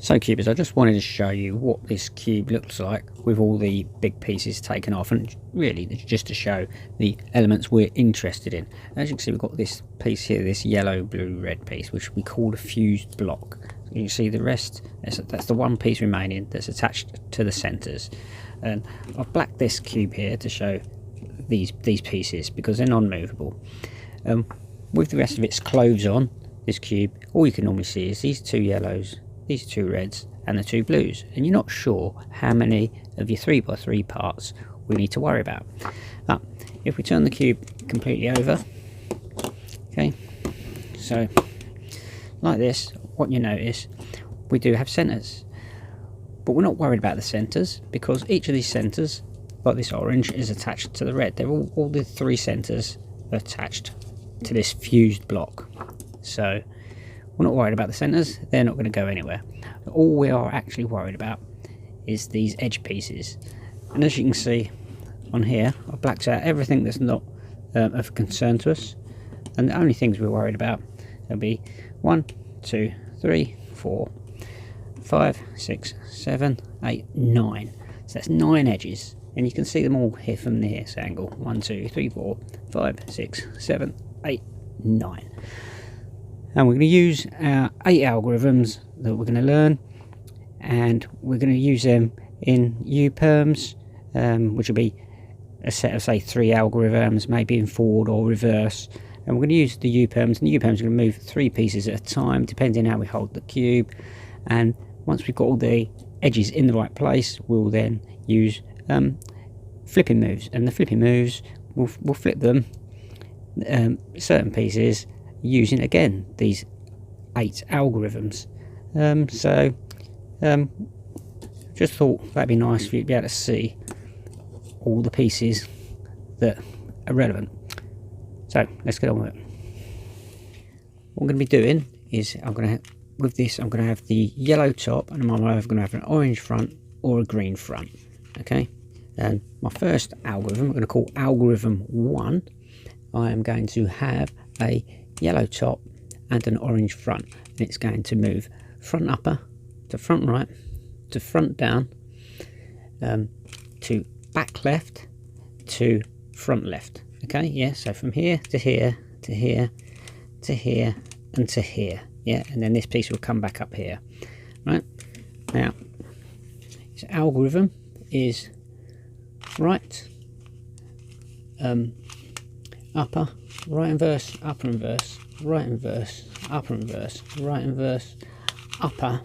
So cubers, I just wanted to show you what this cube looks like with all the big pieces taken off, and really just to show the elements we're interested in. As you can see, we've got this piece here, this yellow, blue, red piece, which we call a fused block. You can see the rest, that's the one piece remaining that's attached to the centres. And I've blacked this cube here to show these pieces because they're non-movable. With the rest of its clothes on, this cube, all you can normally see is these two yellows, these two reds and the two blues, and you're not sure how many of your 3x3 parts we need to worry about. But if we turn the cube completely over, okay, so like this, what you notice, we do have centres, but we're not worried about the centres because each of these centres, like this orange, is attached to the red. They're all the three centres are attached to this fused block, so we're not worried about the centres, they're not going to go anywhere. All we are actually worried about is these edge pieces. And as you can see on here, I've blacked out everything that's not of concern to us. And the only things we're worried about will be 1, 2, 3, 4, 5, 6, 7, 8, 9. So that's 9 edges. And you can see them all here from this angle. 1, 2, 3, 4, 5, 6, 7, 8, 9. And we're going to use our 8 algorithms that we're going to learn, and we're going to use them in UPerms, which will be a set of say 3 algorithms, maybe in forward or reverse. And we're going to use the UPerms, and the UPerms are going to move 3 pieces at a time, depending how we hold the cube. And once we've got all the edges in the right place, we'll then use flipping moves, and the flipping moves we'll flip them certain pieces using again these 8 algorithms. Just thought that'd be nice for you to be able to see all the pieces that are relevant. So let's get on with it. What I'm going to be doing is I'm going to have the yellow top, and I'm either going to have an orange front or a green front. Okay, and my first algorithm, I'm going to call algorithm 1. I am going to have a yellow top and an orange front, and it's going to move front upper to front right to front down, to back left to front left. Okay, yeah, so from here to here to here to here and to here, yeah, and then this piece will come back up here. Right, now this algorithm is right, upper, right inverse, upper inverse, right inverse, upper inverse, right inverse, upper,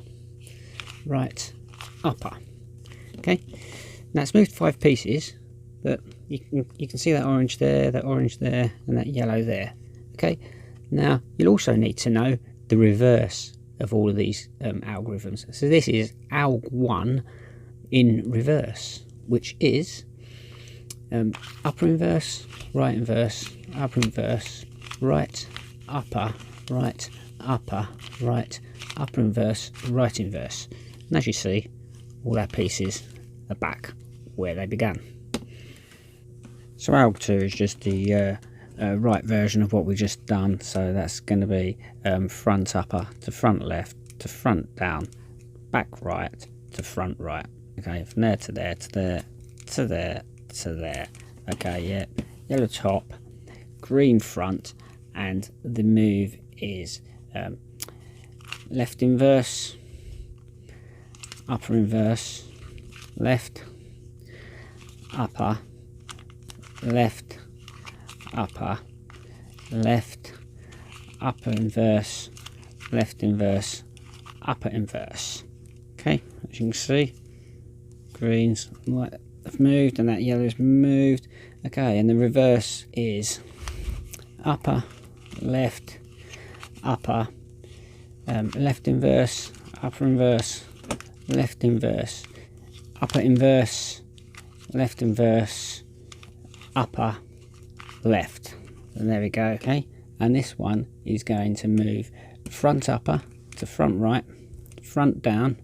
right, upper. Okay, now it's moved 5 pieces, but you can see that orange there, and that yellow there. Okay, now you'll also need to know the reverse of all of these algorithms. So this is alg 1 in reverse, which is upper inverse, right inverse, upper inverse, right, upper, right, upper, right, upper inverse, right inverse. And as you see, all our pieces are back where they began. So alg 2 is just the right version of what we just done. So that's going to be front upper to front left to front down, back right to front right. Okay, from there to there to there to there to there. Okay, yeah, yellow top, green front, and the move is left inverse, upper inverse, left, upper, left, upper, left, upper inverse, left inverse, upper inverse. Okay, as you can see, greens have moved and that yellow's moved. Okay, and the reverse is upper, left, upper, left inverse, upper inverse, left inverse, upper inverse, left inverse, upper, left. And there we go. Okay, and this one is going to move front upper to front right, front down,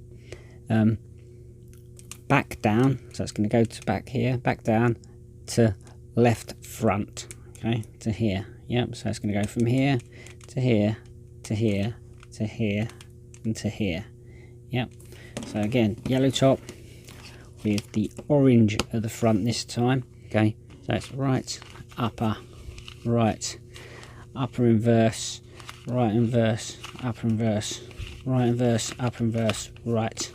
back down, so it's going to go to back here, back down to left front, okay, to here. Yep, so it's going to go from here to here to here to here and to here. Yep. So again, yellow top with the orange at the front this time. Okay, so it's right, upper, right, upper inverse, right inverse, upper inverse, right inverse, upper inverse, right,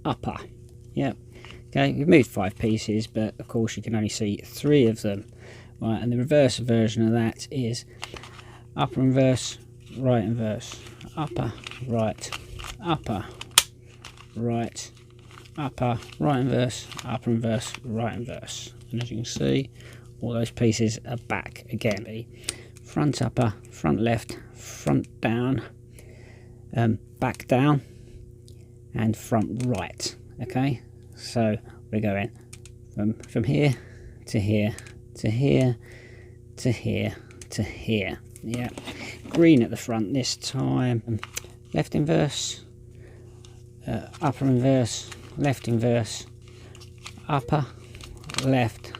upper. Yep. Okay, we've moved 5 pieces, but of course you can only see 3 of them. Right, and the reverse version of that is upper inverse, right inverse, upper, right, upper, right, upper, right inverse, upper inverse, right inverse. And as you can see, all those pieces are back again. Front upper, front left, front down, back down, and front right. Okay, so we're going from here to here to here to here to here. Yeah, green at the front this time. Left inverse, upper inverse, left inverse, upper, left,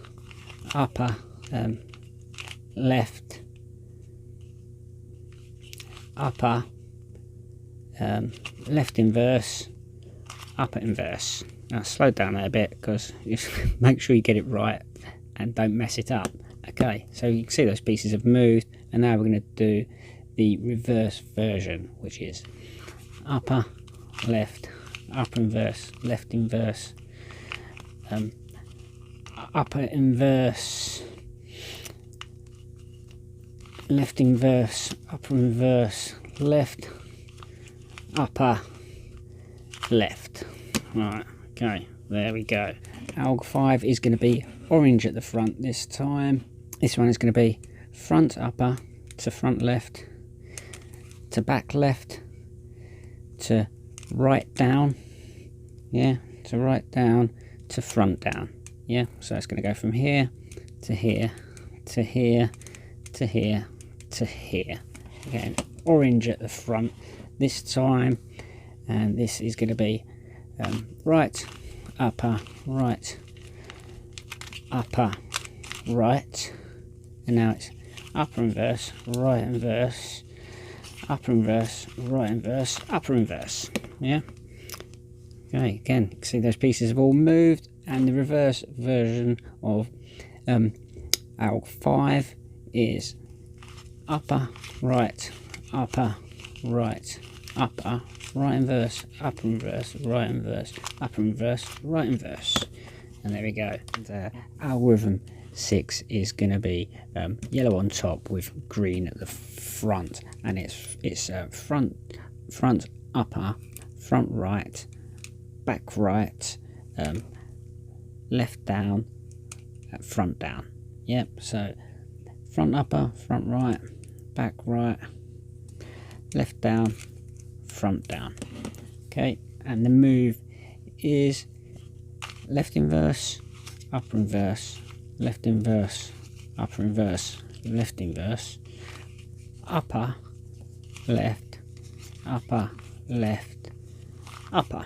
upper, left, upper, left inverse, upper inverse. Now slow down there a bit, because you make sure you get it right and don't mess it up. Okay, so you can see those pieces have moved, and now we're going to do the reverse version, which is upper, left, upper inverse, left inverse, upper inverse, left inverse, upper inverse, left, upper, left. Right, okay, there we go. Alg 5 is going to be orange at the front this time. This one is going to be front upper to front left to back left to right down, yeah, to right down to front down, yeah. So it's going to go from here to here to here to here to here. Again, orange at the front this time, and this is going to be right upper, right, upper, right, and now it's upper inverse, right inverse, upper inverse, right inverse, upper inverse. Yeah. Okay, again, you can see those pieces have all moved, and the reverse version of Alg 5 is upper, right, upper, right, upper, right inverse, upper inverse, right inverse, upper inverse, right inverse. And there we go. And, algorithm 6 is going to be yellow on top with green at the front, and it's front upper, front right, back right, left down, front down. Yep. So front upper, front right, back right, left down, front down. Okay, and the move is left inverse, upper inverse, left inverse, upper inverse, left inverse, upper, left, upper, left, upper.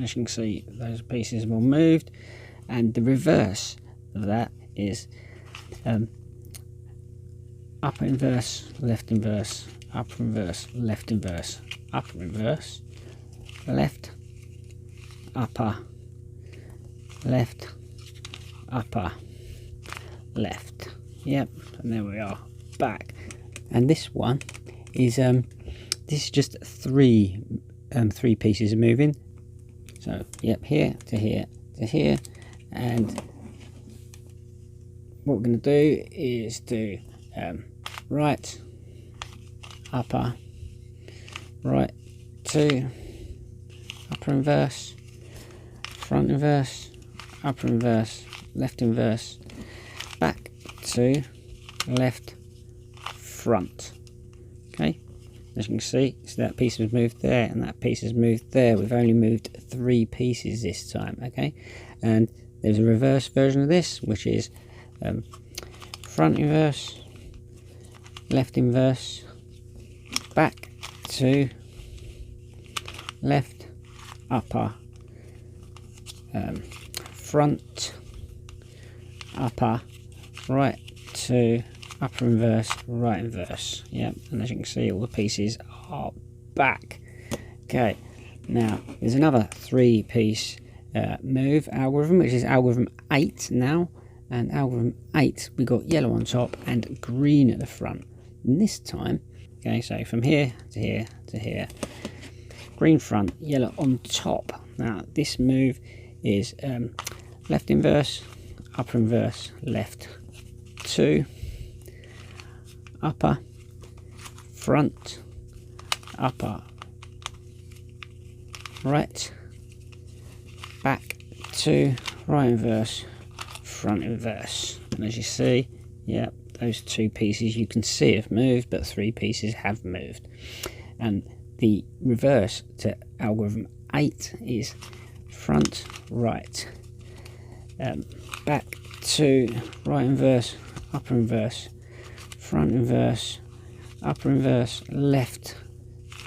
As you can see, those pieces have all moved, and the reverse of that is upper inverse, left inverse, upper inverse, left inverse, upper inverse, left, upper, left, upper, left. Yep, and there we are, back. And this one is this is just three pieces of moving. So yep, here to here to here, and what we're going to do is do right, upper, right, 2, upper inverse, front inverse, upper inverse, left inverse, back 2, left, front. Okay, as you can see, so that piece has moved there and that piece has moved there. We've only moved 3 pieces this time. Okay, and there's a reverse version of this, which is front inverse, left inverse, back 2, left, upper, front, upper, right 2, upper inverse, right inverse. Yep, and as you can see, all the pieces are back. Okay, Now there's another 3-piece move algorithm, which is algorithm 8 now, and algorithm 8 we got yellow on top and green at the front. And this time, okay, so from here to here to here, green front, yellow on top. Now this move is left inverse, upper inverse, left 2, upper, front, upper, right, back 2, right inverse, front inverse. And as you see, yeah, those 2 pieces you can see have moved, but 3 pieces have moved. And the reverse to algorithm 8 is front, right, back 2, right inverse, upper inverse, front inverse, upper inverse, left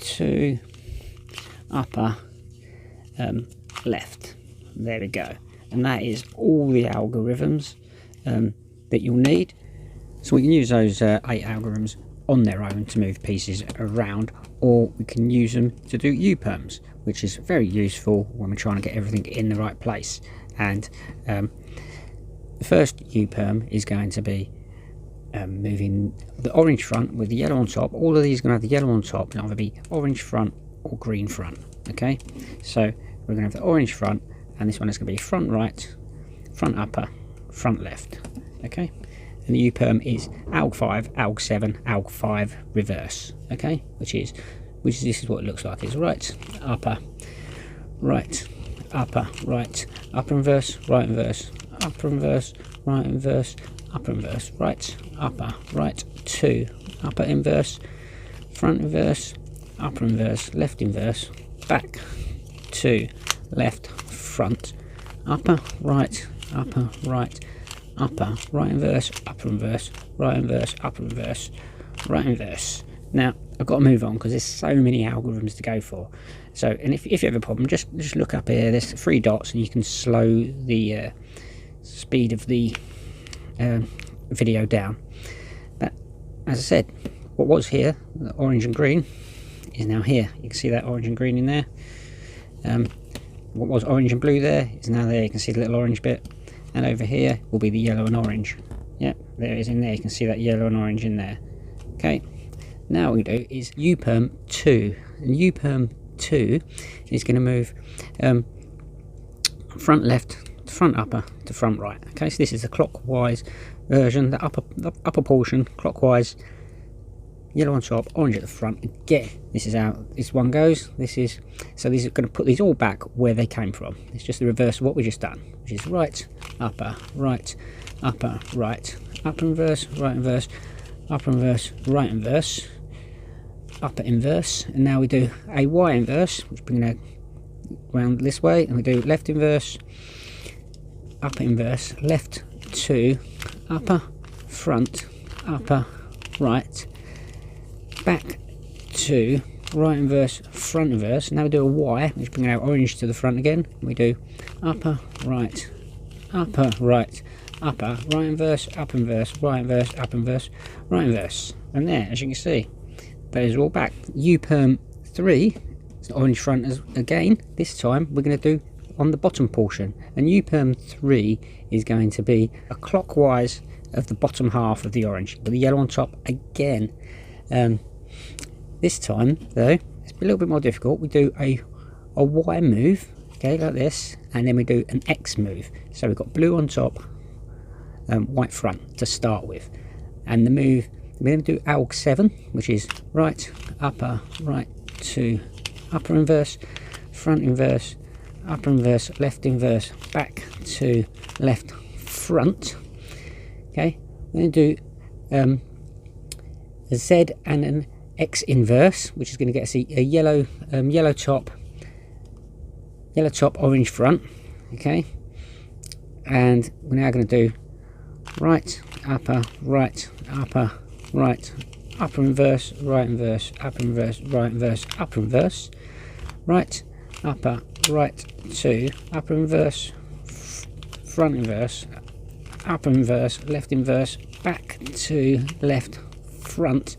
2, upper, left. There we go. And that is all the algorithms that you'll need. So we can use those 8 algorithms on their own to move pieces around, or we can use them to do UPerms, which is very useful when we're trying to get everything in the right place. And the first UPerm is going to be moving the orange front with the yellow on top. All of these are going to have the yellow on top, and either be orange front or green front. Okay, so we're going to have the orange front, and this one is going to be front right, front upper, front left. Okay, and the UPerm is ALG 5, ALG 7, ALG 5 reverse. Okay, which is this is what it looks like. It's right, upper, right, upper, right, upper inverse, right inverse, upper inverse, right inverse, upper inverse, right, upper, right, 2, upper inverse, front inverse, upper inverse, left inverse, back 2, left, front, upper, right, upper, right, upper, right inverse, upper inverse, right inverse, upper inverse, right inverse. Now I've got to move on because there's so many algorithms to go for. So, and if you have a problem, just look up here. There's 3 dots, and you can slow the speed of the video down. But as I said, what was here, the orange and green, is now here. You can see that orange and green in there. What was orange and blue there is now there. You can see the little orange bit, and over here will be the yellow and orange. Yep, there it is in there. You can see that yellow and orange in there. Okay, now what we do is UPerm2, and UPerm2 is going to move front left to front upper to front right. Okay, so this is the clockwise version. The upper portion clockwise, yellow on top, orange at the front. Again, this is how this one goes. This is going to put these all back where they came from. It's just the reverse of what we just done, which is right, upper, right, upper, right, upper inverse, right inverse, upper inverse, right inverse, upper inverse, and now we do a Y inverse, which bring it round this way, and we do left inverse, upper inverse, left 2, upper, front, upper, right, back 2, right inverse, front inverse. Now we do a Y, which bring our orange to the front again. We do upper, right, upper, right, upper, right inverse, up inverse, right inverse, up inverse, right inverse. And there, as you can see, those are all back. UPerm3, it's orange front again. This time we're going to do on the bottom portion, and UPerm3 is going to be a clockwise of the bottom half of the orange with the yellow on top again. This time though, it's a little bit more difficult. We do a Y move, okay, like this, and then we do an X move. So we've got blue on top, white front to start with, and the move we're going to do ALG 7, which is right, upper, right 2, upper inverse, front inverse, upper inverse, left inverse, back 2, left, front. Okay, we're going to do a Z and an X inverse, which is going to get us a yellow top, orange front. Okay, and we're now going to do right, upper, right, upper, right, upper inverse, right inverse, upper inverse, right inverse, upper inverse, right, upper, right 2, upper inverse, front inverse, upper inverse, left inverse, back 2, left, front,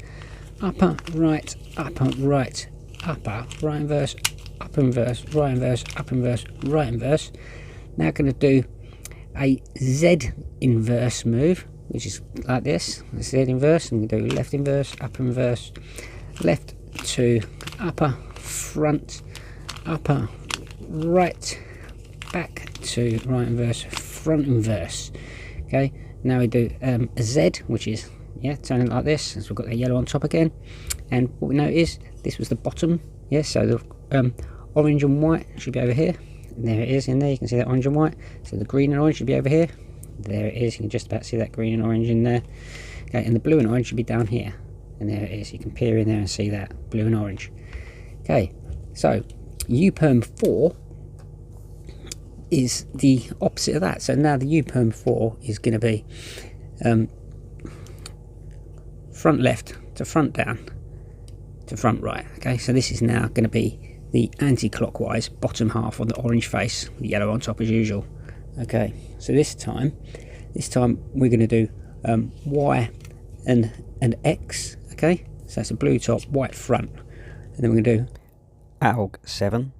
upper, right, upper, right, upper, right inverse, upper up inverse, right inverse, up inverse, right inverse. Now going to do a Z inverse move, which is like this. Z inverse, and we do left inverse, up inverse, left to upper, front, upper, right, back to right inverse, front inverse. Okay, now we do a Z, which is, yeah, turning like this, as we've got the yellow on top again. And what we notice, this was the bottom, yeah, so the orange and white should be over here. And there it is in there, you can see that orange and white. So the green and orange should be over here. There it is, you can just about see that green and orange in there. Okay, and the blue and orange should be down here. And there it is, you can peer in there and see that, blue and orange. Okay, so UPerm4 is the opposite of that. So now the UPerm4 is going to be front left to front down to front right. Okay, so this is now going to be the anti-clockwise bottom half on the orange face, with yellow on top as usual. Okay, so this time we're going to do Y and X. Okay, so that's a blue top, white front, and then we're going to do ALG 7,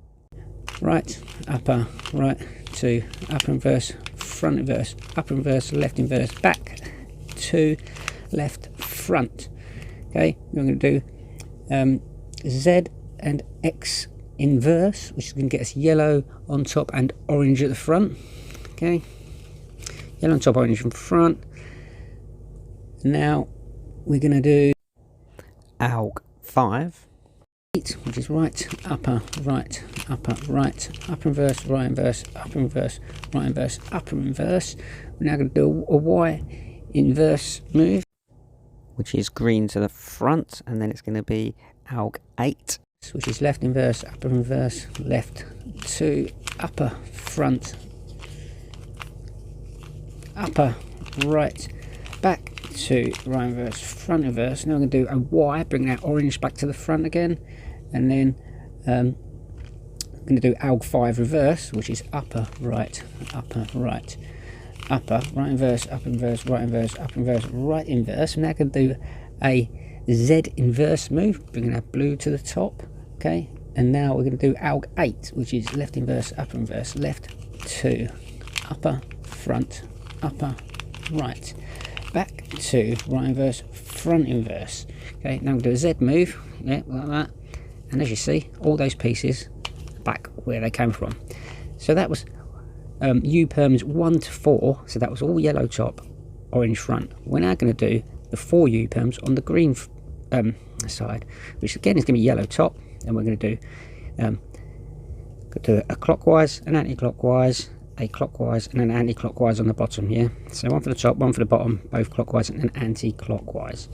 right, upper, right, to upper inverse, front inverse, upper inverse, left inverse, back to left, front. Okay, we're going to do Z and X inverse, which is going to get us yellow on top and orange at the front. Okay, yellow on top, orange in front. Now we're going to do ALG 5, which is right, upper, right, upper inverse, right inverse, upper inverse, right inverse, upper inverse. We're now going to do a Y inverse move, which is green to the front, and then it's going to be ALG 8, which is left inverse, upper inverse, left to upper, front, upper, right, back to right inverse, front inverse. Now I'm going to do a Y, bring that orange back to the front again, and then I'm going to do ALG 5 reverse, which is upper, right, upper, right, upper, right inverse, up inverse, right inverse, up inverse, right inverse. I'm now going to do a Z inverse move, bringing that blue to the top. Okay, and now we're going to do ALG 8, which is left inverse, upper inverse, left to upper, front, upper, right, back to right inverse, front inverse. Okay, now we'll do a Z move, yeah, like that, and as you see, all those pieces back where they came from. So that was UPerms 1 to 4, so that was all yellow top, orange front. We're now going to do the 4 UPerms on the green side, which again is going to be yellow top, and we're going to do a clockwise, an anti-clockwise, a clockwise, and an anti-clockwise on the bottom. Yeah, so one for the top, one for the bottom, both clockwise and an anti-clockwise.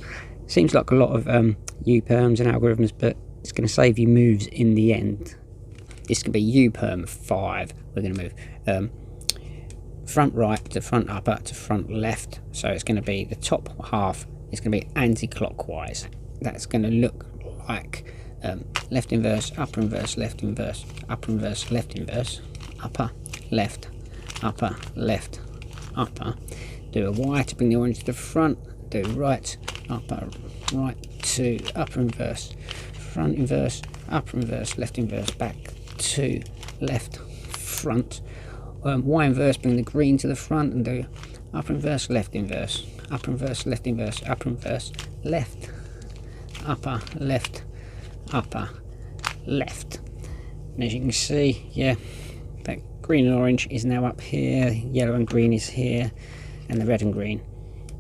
Seems like a lot of UPerms and algorithms, but it's going to save you moves in the end. This could be UPerm 5. We're going to move front right to front upper to front left, so it's going to be the top half is going to be anti-clockwise. That's going to look like left inverse, upper inverse, left inverse, upper inverse, left inverse, upper, left, upper, left, upper. Do a Y to bring the orange to the front, do right, upper, right to upper inverse, front inverse, upper inverse, left inverse, back to left, front. Y inverse, bring the green to the front and do upper inverse, left inverse, upper inverse, left inverse, upper inverse, left, upper, left, upper, left. And as you can see, yeah, that green and orange is now up here, yellow and green is here, and the red and green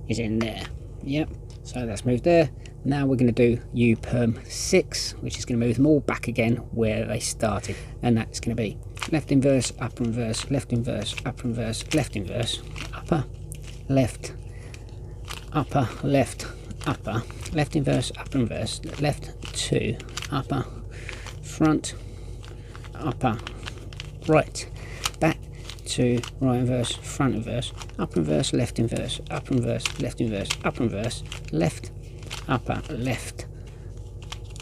is in there. Yep, so that's moved there. Now we're going to do UPerm 6, which is going to move them all back again where they started, and that's going to be left inverse, upper inverse, left inverse, upper inverse, left inverse, upper, left, upper, left, upper, left inverse, upper inverse, left 2, upper, front, upper, right, back to right inverse, front inverse, upper inverse, left inverse, upper inverse, left inverse, upper inverse, left, upper, left,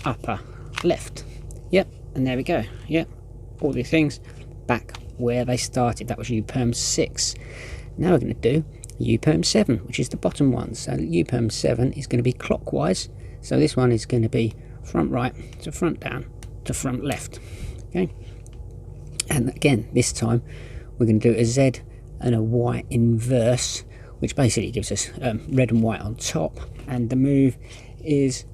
upper, left. Yep, and there we go. Yep, all these things back where they started. That was UPerm 6. Now we're going to do UPerm 7, which is the bottom one. So UPerm 7 is going to be clockwise. So this one is going to be front right to front down to front left. Okay, and again this time we're going to do a Z and a Y inverse, which basically gives us red and white on top, and the move is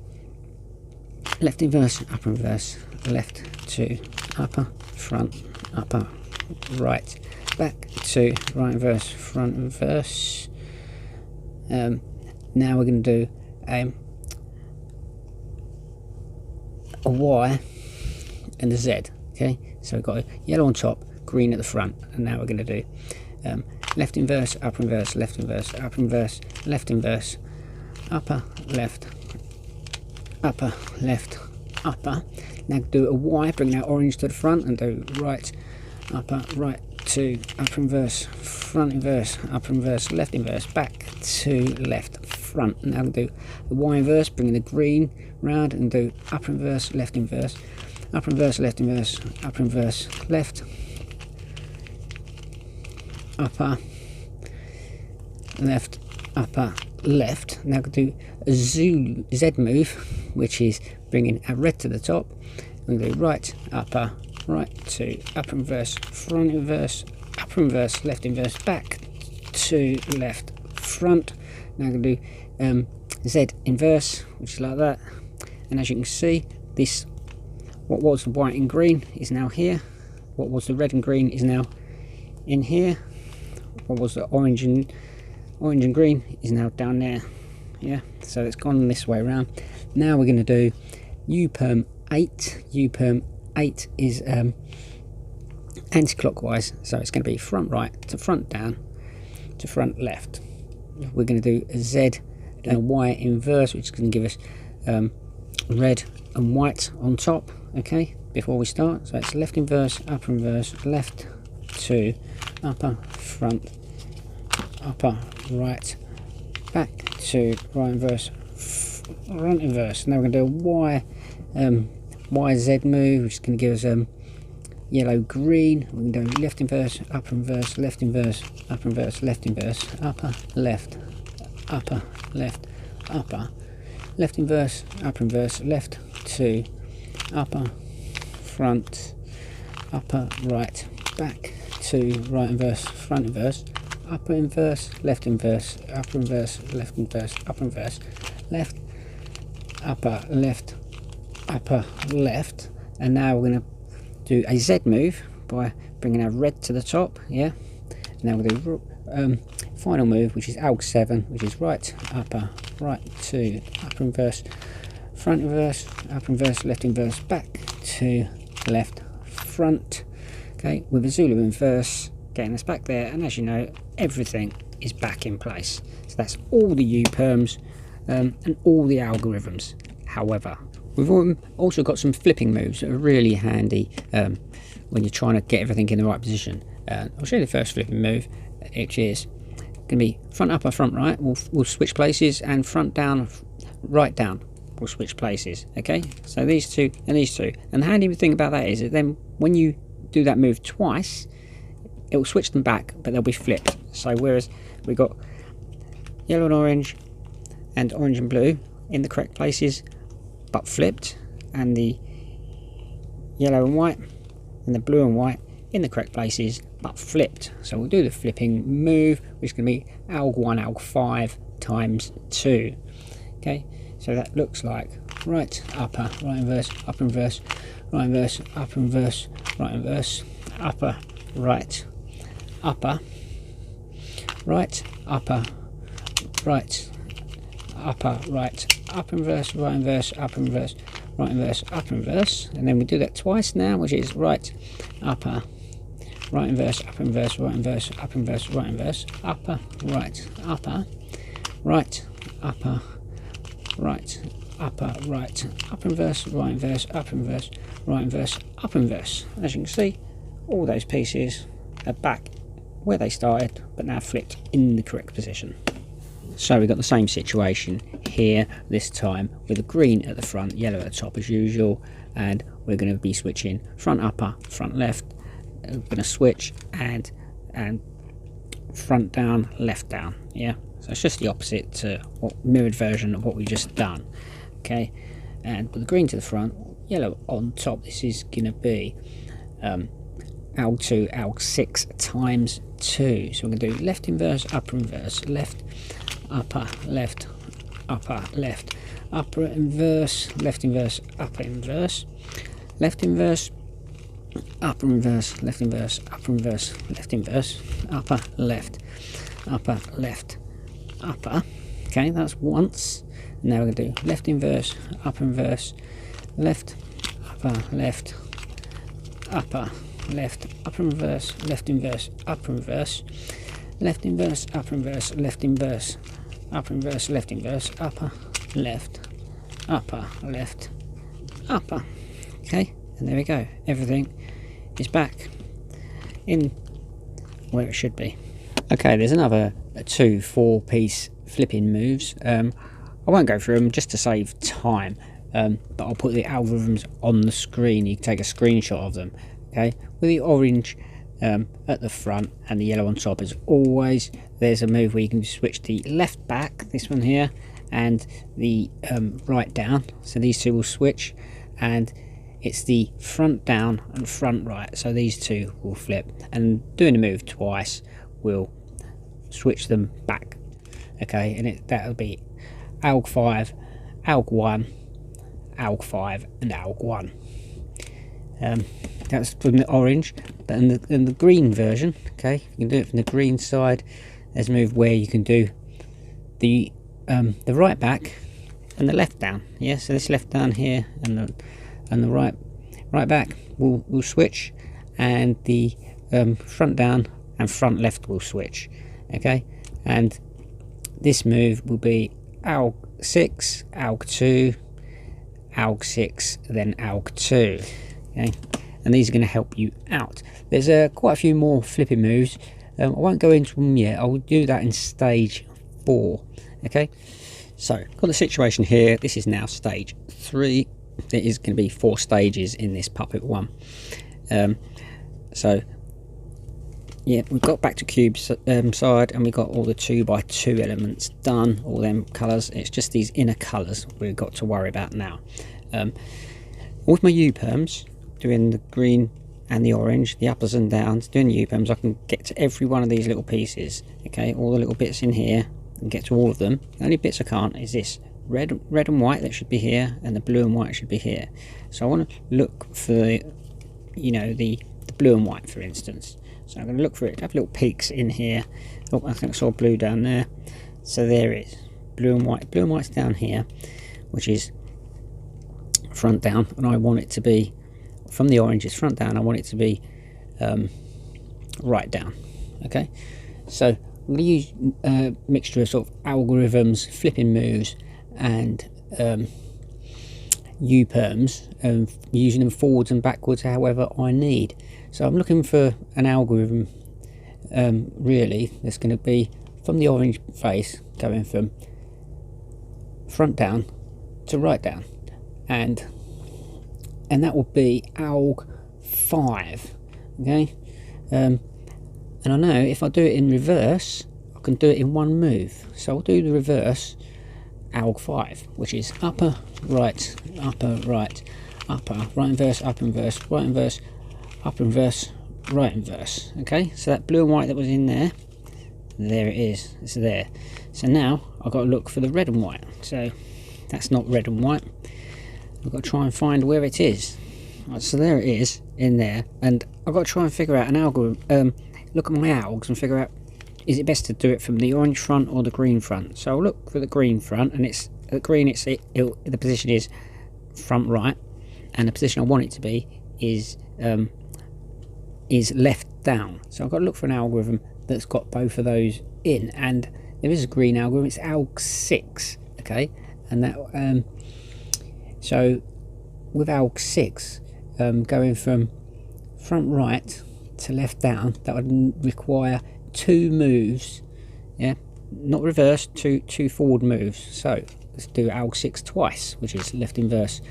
left inverse, upper inverse, left to upper, front, upper, right, back to right inverse, front inverse. Now we're going to do a Y and a Z. Okay, so we've got a yellow on top, green at the front, and now we're going to do left inverse, upper inverse, left inverse, upper inverse, left inverse, upper, left, upper, left, upper. Now do a Y, bring that orange to the front, and do right, upper, right to upper inverse, front inverse, upper inverse, left inverse, back to left, front. Now we'll do the Y inverse, bringing the green round, and do upper inverse, left inverse, upper inverse, left inverse, upper inverse, left, upper, left, upper, left. Now we'll do a Z move, which is bringing a red to the top. We'll do right, upper, right to upper inverse, front inverse, upper inverse, left inverse, back to left, front. Now I'm going to do Z inverse, which is like that. And as you can see, this, what was the white and green is now here. What was the red and green is now in here. What was the orange and green is now down there. Yeah, so it's gone this way around. Now we're going to do UPerm 8. UPerm 8 is anti-clockwise, so it's going to be front right to front down to front left. We're going to do a Z and a Y inverse, which is going to give us red and white on top. Okay, before we start, so it's left inverse, upper inverse, left to upper, front, upper, right, back to right inverse, front inverse. Now we're going to do a Y YZ move, which is going to give us yellow green. We're going to do left inverse, upper inverse, left inverse, upper inverse, left inverse, upper, left, upper, left, upper, left inverse, upper inverse, left to upper, front, upper, right, back to right inverse, front inverse, upper inverse, left inverse, upper inverse, left inverse, upper inverse, left, upper, left, upper, left. And now we're going to do a Z move by bringing our red to the top. Yeah. Now we'll do final move, which is ALG 7, which is right, upper, right to upper inverse, front inverse, upper inverse, left inverse, back to left, front. Okay, with a Zulu inverse getting us back there, and as you know, everything is back in place. So that's all the UPerms and all the algorithms. However, we've also got some flipping moves that are really handy when you're trying to get everything in the right position. I'll show you the first flipping move, which is going to be front upper, front right. We'll switch places, and front down, right down. We'll switch places. Okay, so these two and these two. And the handy thing about that is that then when you do that move twice, it will switch them back, but they'll be flipped. So whereas we got yellow and orange and blue in the correct places, but flipped, and the yellow and white and the blue and white in the correct places, but flipped. So we'll do the flipping move, which is going to be ALG 1, ALG 5 times 2. Okay, so that looks like right, upper, right inverse, upper inverse, right inverse, upper inverse, right inverse, upper, right, upper, right, upper, right, upper, right, upper inverse, right inverse, upper inverse, right inverse, upper inverse. And then we do that twice now, which is right, upper, right inverse, upper inverse, right inverse, upper inverse, right inverse, upper, right, upper, right, upper, right, upper, right, upper inverse, right inverse, upper inverse, right inverse, upper inverse. As you can see, all those pieces are back where they started, but now flipped in the correct position. So we've got the same situation here, this time with the green at the front, yellow at the top as usual, and we're going to be switching front upper, front left. We're going to switch and front down, left down. Yeah, so it's just the opposite to what mirrored version of what we just done. Okay, and with the green to the front, yellow on top. This is going to be ALG2, ALG6 times 2. So we're going to do left inverse, upper inverse, left, upper, left, upper, left, upper inverse, left inverse, upper inverse, left inverse, upper inverse, left inverse, upper inverse, left inverse, upper, left, upper, left, upper. Okay, that's once. Now we're going to do left inverse, upper inverse, left, upper, left, upper, left, upper inverse, left inverse, upper inverse, left inverse, upper inverse, left inverse, upper inverse, left inverse, upper, left, upper, left, upper. Okay, and there we go. Everything is back in where it should be. Okay, there's another 2 4-piece flipping moves. I won't go through them just to save time, but I'll put the algorithms on the screen. You can take a screenshot of them. Okay, with the orange at the front and the yellow on top, as always, there's a move where you can switch the left back, this one here, and the right down. So these two will switch, and it's the front down and front right. So these two will flip, and doing the move twice will switch them back. Okay, and that'll be ALG5, ALG1, ALG5, and ALG1. That's from the orange, but in the green version, okay, you can do it from the green side. There's a move where you can do the right back and the left down. Yeah, so this left down here and the right back will switch, and the front down and front left will switch. Okay, and this move will be ALG6, ALG2, ALG6, then ALG2. Okay, and these are going to help you out. There's quite a few more flipping moves. I won't go into them yet. I'll do that in stage 4. Okay, so got the situation here. This is now stage 3. There is going to be 4 stages in this puppet one. So yeah, we've got back to cube side, and we've got all the 2x2 elements done, all them colours. It's just these inner colours we've got to worry about now. With my UPerms, doing the green and the orange, the uppers and downs, doing the UPerms, I can get to every one of these little pieces. Okay, all the little bits in here, and get to all of them. The only bits I can't is this red and white that should be here, and the blue and white should be here. So I want to look for the blue and white, for instance. So I'm going to look for it, have little peaks in here. Oh, I think I saw blue down there. So there it is, blue and white. Blue and white's down here, which is front down, and I want it to be from the orange is front down. I want it to be right down. Okay, so I'm going to use a mixture of sort of algorithms, flipping moves, and UPerms, using them forwards and backwards however I need. So I'm looking for an algorithm really that's going to be from the orange face, going from front down to right down, and that will be ALG5. Okay, and I know if I do it in reverse, I can do it in one move. So I'll do the reverse ALG5, which is upper right, upper right, upper right inverse, upper inverse, right inverse, upper inverse, right inverse. Okay, so that blue and white that was in there it is, it's there. So now I've got to look for the red and white. So that's not red and white. I've got to try and find where it is. Right, so there it is in there, and I've got to try and figure out an algorithm. Look at my algs and figure out, is it best to do it from the orange front or the green front? So I'll look for the green front, and it's at green. The position is front right, and the position I want it to be is left down. So I've got to look for an algorithm that's got both of those in, and there is a green algorithm. It's ALG6. Okay, and that so with ALG6, going from front right to left down, that would require 2 moves. Yeah, not reverse, two forward moves. So let's do ALG6 twice, which is left inverse,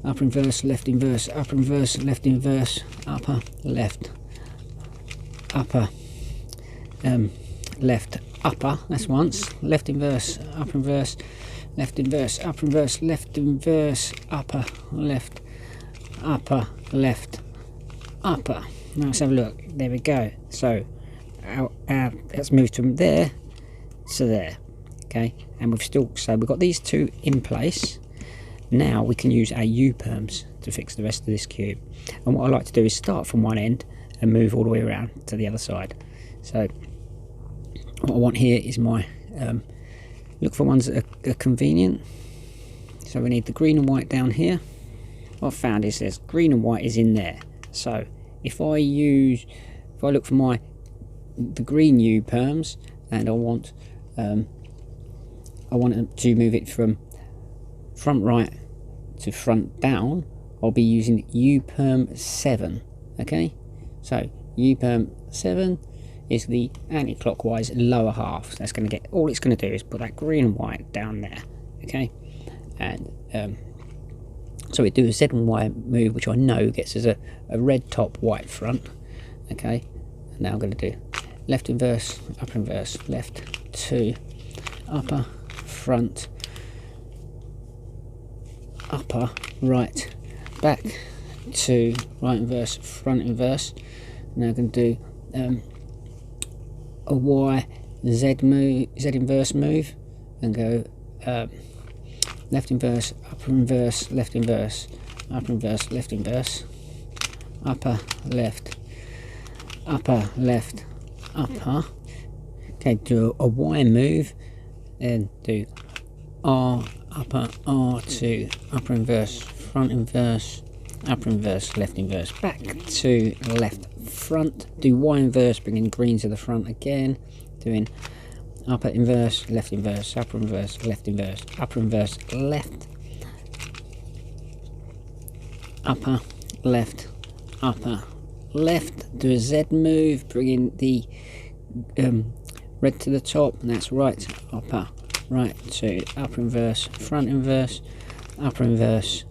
upper inverse, left inverse, upper inverse, left inverse, upper left, upper left, upper. That's once. Left inverse, upper inverse, left inverse, upper inverse, left inverse, upper, left, upper, left, upper. Now let's have a look. There we go. So let's move from there to there. Okay, and we've got these two in place. Now we can use our UPerms to fix the rest of this cube. And what I like to do is start from one end and move all the way around to the other side. So what I want here is my look for ones that are convenient. So we need the green and white down here. What I've found is there's green and white is in there. So if I look for the green UPerms and I want to move it from front right to front down, I'll be using UPerm7. Okay, so UPerm7 is the anti-clockwise lower half. So that's going to get, all it's going to do is put that green and white down there. Okay, and so we do a Z and Y move, which I know gets us a red top, white front. Okay, and now I'm going to do left inverse, upper inverse, left 2, upper, front, upper, right, back 2, right inverse, front inverse. Now I'm going to do a Y Z move, Z inverse move, and go left inverse, upper inverse, left inverse, upper inverse, left inverse, upper, left, upper, left, upper. Okay, do a Y move, then do R, upper, R2, upper inverse, front inverse, upper inverse, left inverse, back to left front, do Y inverse, bringing green to the front again, doing upper inverse, left inverse, upper inverse, left inverse, upper inverse, left, upper, left, upper, left, do a Z move, bringing the red to the top, and that's right, upper, right to upper inverse, front inverse, upper inverse,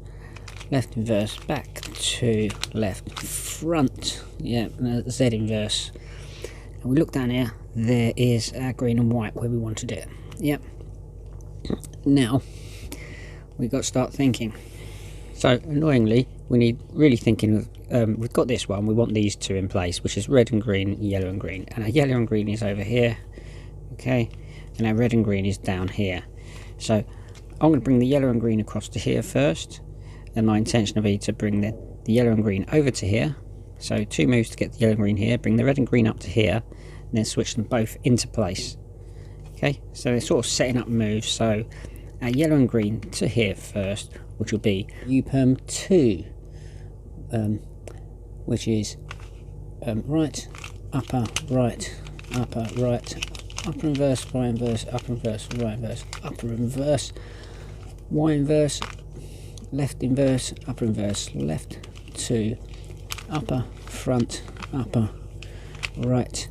left inverse, back to left front, yeah, and a Z inverse. And we look down here, there is our green and white where we wanted it. Yep. Now we've got to start thinking. So annoyingly, we need really thinking of we've got this one, we want these two in place, which is red and green, yellow and green, and our yellow and green is over here, okay, and our red and green is down here. So I'm going to bring the yellow and green across to here first, and my intention will be to bring the yellow and green over to here. So 2 moves to get the yellow and green here, bring the red and green up to here, and then switch them both into place. Okay, so they're sort of setting up moves. So our yellow and green to here first, which will be UPerm2, which is right, upper, right, upper, right, upper inverse, right inverse, upper inverse, right inverse, upper inverse, Y inverse, left inverse, upper inverse, left 2, upper, front, upper, right,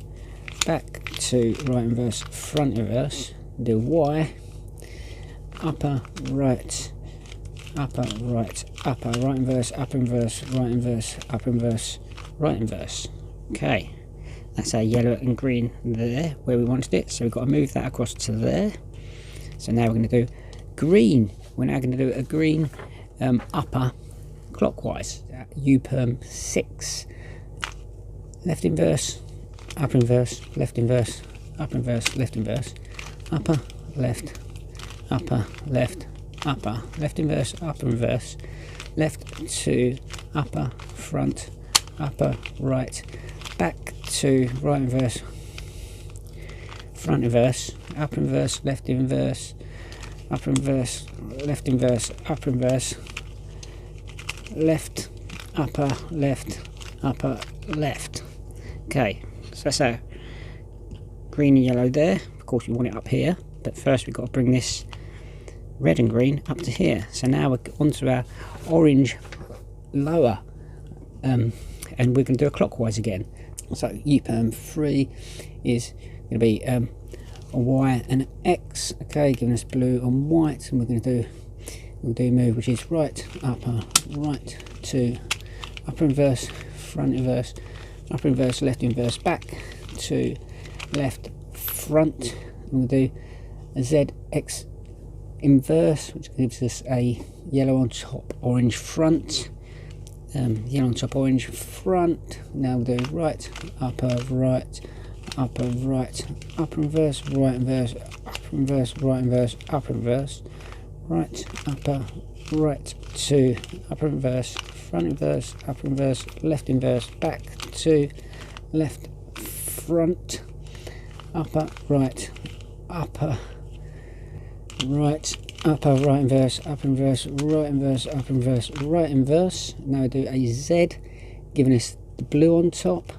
back to right inverse, front inverse, do Y, upper, right, right inverse, upper inverse, right inverse, upper inverse, right inverse. Okay, that's our yellow and green there where we wanted it, so we've got to move that across to there. So now we're going to do green. We're now going to do a green upper clockwise, UPerm6, left inverse, upper inverse, left inverse, upper inverse, left inverse, upper, left, upper, left, upper, left inverse, upper inverse, left 2, upper, front, upper, right, back to right inverse, front inverse, upper inverse, left inverse, upper inverse, left inverse, upper inverse, left, upper, left. Okay, so that's our green and yellow there. Of course we want it up here, but first we've got to bring this red and green up to here. So now we're onto our orange lower, and we're going to do a clockwise again. So UPerm3 is going to be a Y and an X, okay, giving us blue and white, and we'll do a move which is right, upper, right 2, upper inverse, front inverse, upper inverse, left inverse, back to left front. We'll do a Z X inverse, which gives us a yellow on top, orange front. Yellow on top, orange front. Now we'll do right, upper, right, upper, right, upper inverse, right inverse, upper inverse, right inverse, upper inverse, right, upper, right, 2, upper inverse, front inverse, upper inverse, left inverse, back 2, left, front, upper, right, upper, right, upper, right inverse, upper inverse, right inverse, upper inverse, right inverse. Now we do a Z, giving us the blue on top.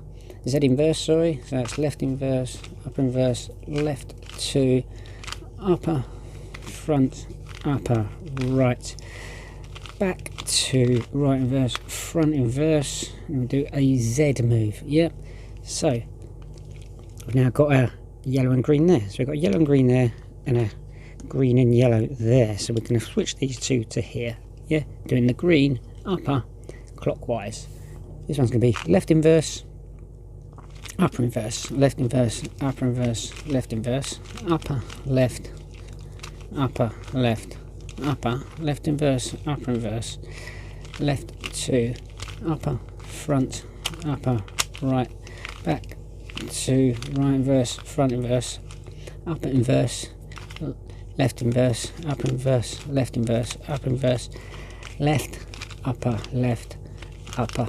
Z inverse, sorry. So that's left inverse, upper inverse, left 2, upper, front, upper, right, back 2, right inverse, front inverse. And we do a Z move. Yep. So we've now got our yellow and green there. So we've got yellow and green there, and a green and yellow there, so we're going to switch these two to here. Yeah, doing the green upper clockwise. This one's going to be left inverse, upper inverse, left inverse, upper inverse, left inverse, upper left, upper left, upper left inverse, upper inverse, left 2, upper front, upper right, back 2, right inverse, front inverse, upper inverse, left inverse, upper inverse, left inverse, upper inverse, left, upper, left, upper,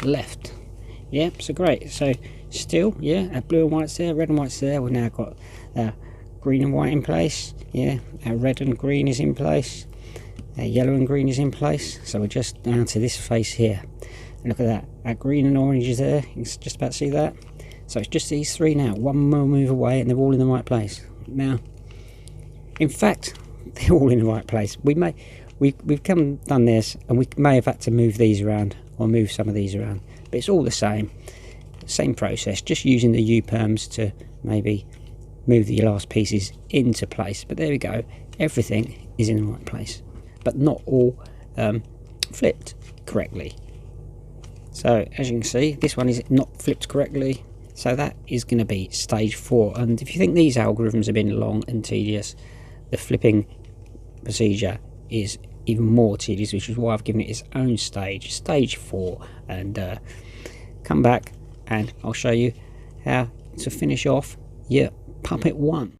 left. Yeah, so great. So still, yeah, our blue and white's there, red and white's there. We've now got our green and white in place. Yeah, our red and green is in place. Our yellow and green is in place. So we're just down to this face here. And look at that. Our green and orange is there. You can just about see that. So it's just these three now. One more move away and they're all in the right place. Now, in fact, they're all in the right place. We've done this, and we may have had to move these around or move some of these around, but it's all the same process. Just using the UPerms to maybe move the last pieces into place. But there we go. Everything is in the right place, but not all flipped correctly. So as you can see, this one is not flipped correctly. So that is going to be stage 4. And if you think these algorithms have been long and tedious, the flipping procedure is even more tedious, which is why I've given it its own stage, stage 4. And come back and I'll show you how to finish off your Puppet 1.